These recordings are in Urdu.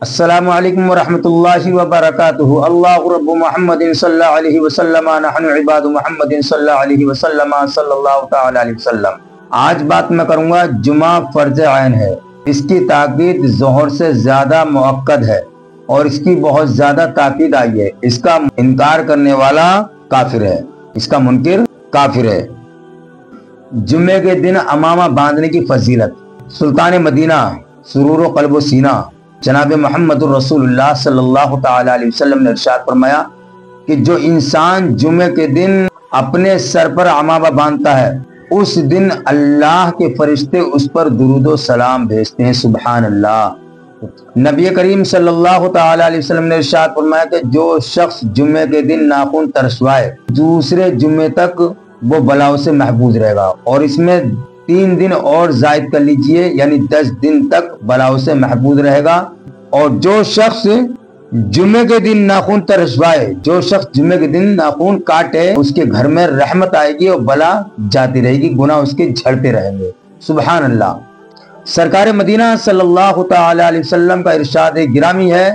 السلام علیکم ورحمۃ اللہ وبرکاتہ۔ اللہ رب محمد صلی اللہ علیہ وسلم، نحن عباد محمد صلی اللہ علیہ وسلم صلی اللہ تعالی علیہ وسلم۔ آج بات میں کروں گا جمعہ فرض عین ہے، اس کی تاکید ظہر سے زیادہ مؤکد ہے اور اس کی بہت زیادہ تاکید آئی ہے۔ اس کا انکار کرنے والا کافر ہے، اس کا منکر کافر ہے۔ جمعے کے دن امامہ باندھنے کی فضیلت۔ سلطان مدینہ سرور و قلب و سینہ جناب محمد الرسول اللہ صلی اللہ تعالی علیہ وسلم نے ارشاد فرمایا کہ جو انسان جمعے کے دن اپنے سر پر امامہ باندھتا ہے، اس دن اللہ کے فرشتے اس پر درود و سلام بھیجتے ہیں۔ سبحان اللہ۔ نبی کریم صلی اللہ تعالی علیہ وسلم نے ارشاد فرمایا کہ جو شخص جمعے کے دن ناخن ترشوائے، دوسرے جمعے تک وہ بلاؤں سے محفوظ رہے گا، اور اس میں 3 دن اور زائد کر لیجئے، یعنی 10 دن تک بلاؤں سے محفوظ رہے گا۔ اور جو شخص جمعے کے دن ناخن ترشوائے، جو شخص جمعے کے دن ناخن کاٹے، اس کے گھر میں رحمت آئے گی اور بلا جاتی رہے گی، گناہ اس کے جھڑتے رہیں گے۔ سبحان اللہ۔ سرکار مدینہ صلی اللہ تعالی علیہ وسلم کا ارشاد گرامی ہے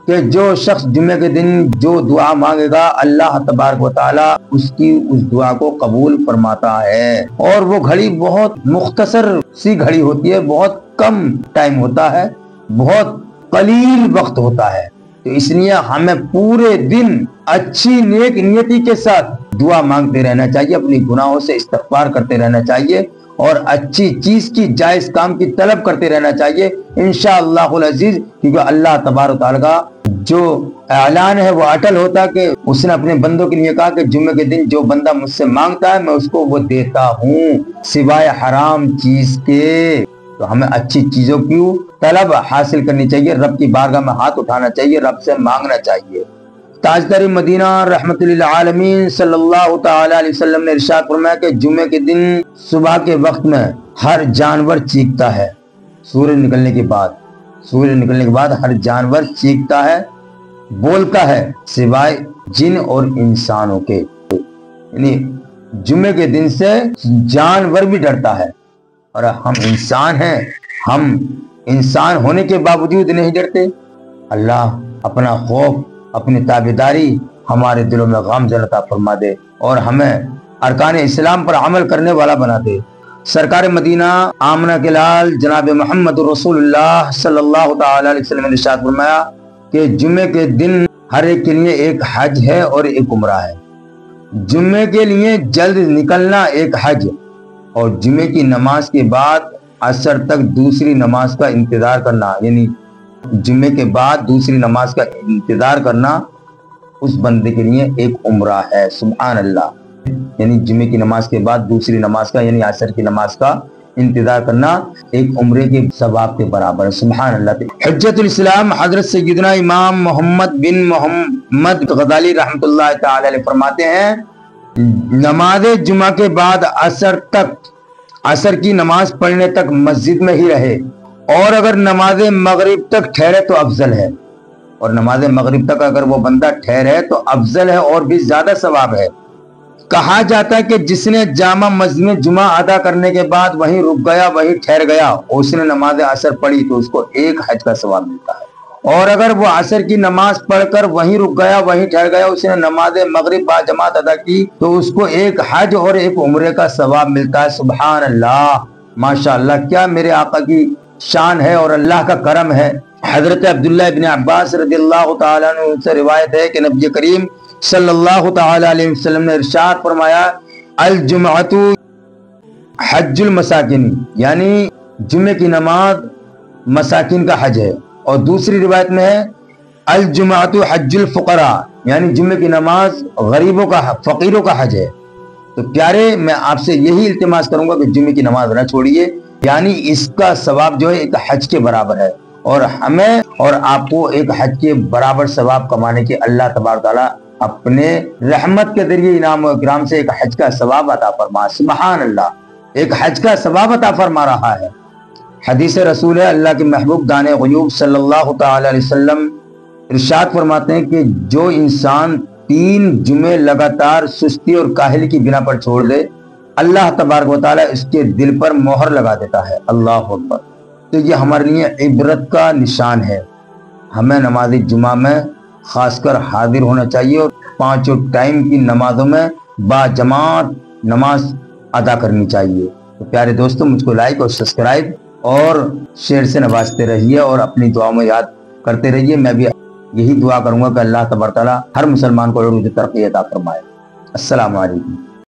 کہ جو شخص جمعے کے دن جو دعا مانگے گا، اللہ تبارک و تعالی اس کی اس دعا کو قبول فرماتا ہے، اور وہ گھڑی بہت مختصر سی گھڑی ہوتی ہے، بہت کم ٹائم ہوتا ہے، بہت قلیل وقت ہوتا ہے۔ تو اس لیے ہمیں پورے دن اچھی نیک نیتی کے ساتھ دعا مانگتے رہنا چاہیے، اپنی گناہوں سے استغفار کرتے رہنا چاہیے، اور اچھی چیز کی، جائز کام کی طلب کرتے رہنا چاہیے انشاءاللہ العزیز، کیونکہ اللہ تبارک و تعالیٰ کا جو اعلان ہے وہ اٹل ہوتا کہ اس نے اپنے بندوں کے لیے کہا کہ جمعے کے دن جو بندہ مجھ سے مانگتا ہے میں اس کو وہ دیتا ہوں سوائے حرام چیز کے۔ تو ہمیں اچھی چیزوں کی طلب حاصل کرنی چاہیے، رب کی بارگاہ میں ہاتھ اٹھانا چاہیے، رب سے مانگنا چاہیے۔ تاجدار مدینہ رحمت للعالمین صلی اللہ تعالی علیہ وسلم نے ارشاد فرمایا کہ جمعے کے دن صبح کے وقت میں ہر جانور چیختا ہے، سورج نکلنے کے بعد ہر جانور چیختا ہے، بولتا ہے، سوائے جن اور انسانوں کے۔ یعنی جمعے کے دن سے جانور بھی ڈرتا ہے، اور ہم انسان ہیں، ہم انسان ہونے کے باوجود نہیں ڈرتے۔ اللہ اپنا خوف، اپنی تابعداری ہمارے دلوں میں غمزن عطا فرما دے، اور ہمیں ارکان اسلام پر عمل کرنے والا بنا دے۔ سرکار مدینہ آمنہ کے لال جناب محمد رسول اللہ صلی اللہ تعالی علیہ وسلم نے ارشاد فرمایا کہ جمعے کے دن ہر ایک کے لیے ایک حج ہے اور ایک عمرہ ہے۔ جمعے کے لیے جلد نکلنا ایک حج، اور جمعے کی نماز کے بعد عصر تک دوسری نماز کا انتظار کرنا، یعنی جمعے کے بعد دوسری نماز کا انتظار کرنا اس بندے کے لیے ایک عمرہ ہے۔ سبحان اللہ۔ یعنی جمعے کی نماز کے بعد دوسری نماز کا، یعنی عصر کی نماز کا انتظار کرنا ایک عمرے کے ثواب کے برابر ہے۔ سبحان اللہ۔ حجت الاسلام حضرت سیدنا امام محمد بن محمد غزالی رحمۃ اللہ تعالی علیہ فرماتے ہیں، نماز جمعہ کے بعد عصر کی نماز پڑھنے تک مسجد میں ہی رہے، اور اگر نماز مغرب تک ٹھہرے تو افضل ہے، اور نماز مغرب تک اگر وہ بندہ ٹھہرے تو افضل ہے اور بھی زیادہ ثواب ہے۔ کہا جاتا ہے کہ جس نے جامع مسجد میں جمعہ ادا کرنے کے بعد وہیں رک گیا، وہیں ٹھہر گیا، اور اس نے نماز عصر پڑھی تو اس کو ایک حج کا ثواب ملتا ہے، اور اگر وہ عصر کی نماز پڑھ کر وہیں رک گیا، وہیں ٹھہر گیا، اس نے نماز مغرب با جماعت ادا کی تو اس کو ایک حج اور ایک عمرے کا ثواب ملتا ہے۔ سبحان اللہ، ماشاء اللہ، کیا میرے آقا کی شان ہے اور اللہ کا کرم ہے۔ حضرت عبداللہ ابن عباس رضی اللہ تعالیٰ عنہ سے روایت ہے کہ نبی کریم صلی اللہ تعالی علیہ وسلم نے ارشاد فرمایا، الجمعۃ حج المساکین، یعنی جمعے کی نماز مساکین کا حج ہے، اور دوسری روایت میں ہے الجمعۃ حج الفقراء، یعنی جمعے کی نماز غریبوں کا، فقیروں کا حج ہے۔ تو پیارے، میں آپ سے یہی التماس کروں گا کہ جمعے کی نماز نہ چھوڑیے، یعنی اس کا ثواب جو ہے ایک حج کے برابر ہے، اور ہمیں اور آپ کو ایک حج کے برابر ثواب کمانے کی اللہ تبارک تعالیٰ اپنے رحمت کے ذریعے انعام و اکرام سے ایک حج کا ثواب عطا فرما۔ سبحان اللہ، ایک حج کا ثواب عطا فرما رہا ہے۔ حدیث رسول ہے، اللہ کے محبوب دانے غیوب صلی اللہ تعالی علیہ وسلم ارشاد فرماتے ہیں کہ جو انسان 3 جمعے لگاتار سستی اور کاہلی کی بنا پر چھوڑ دے، اللہ تبارک و تعالیٰ اس کے دل پر مہر لگا دیتا ہے۔ اللہ اکبر۔ تو یہ ہمارے لیے عبرت کا نشان ہے، ہمیں نماز جمعہ میں خاص کر حاضر ہونا چاہیے اور 5 ٹائم کی نمازوں میں با جماعت نماز ادا کرنی چاہیے۔ تو پیارے دوستوں، مجھ کو لائک اور سبسکرائب اور شیئر سے نوازتے رہیے اور اپنی دعا میں یاد کرتے رہیے۔ میں بھی یہی دعا کروں گا کہ اللہ تبارک و تعالی ہر مسلمان کو عروج ترقی عطا فرمائے۔ السلام علیکم۔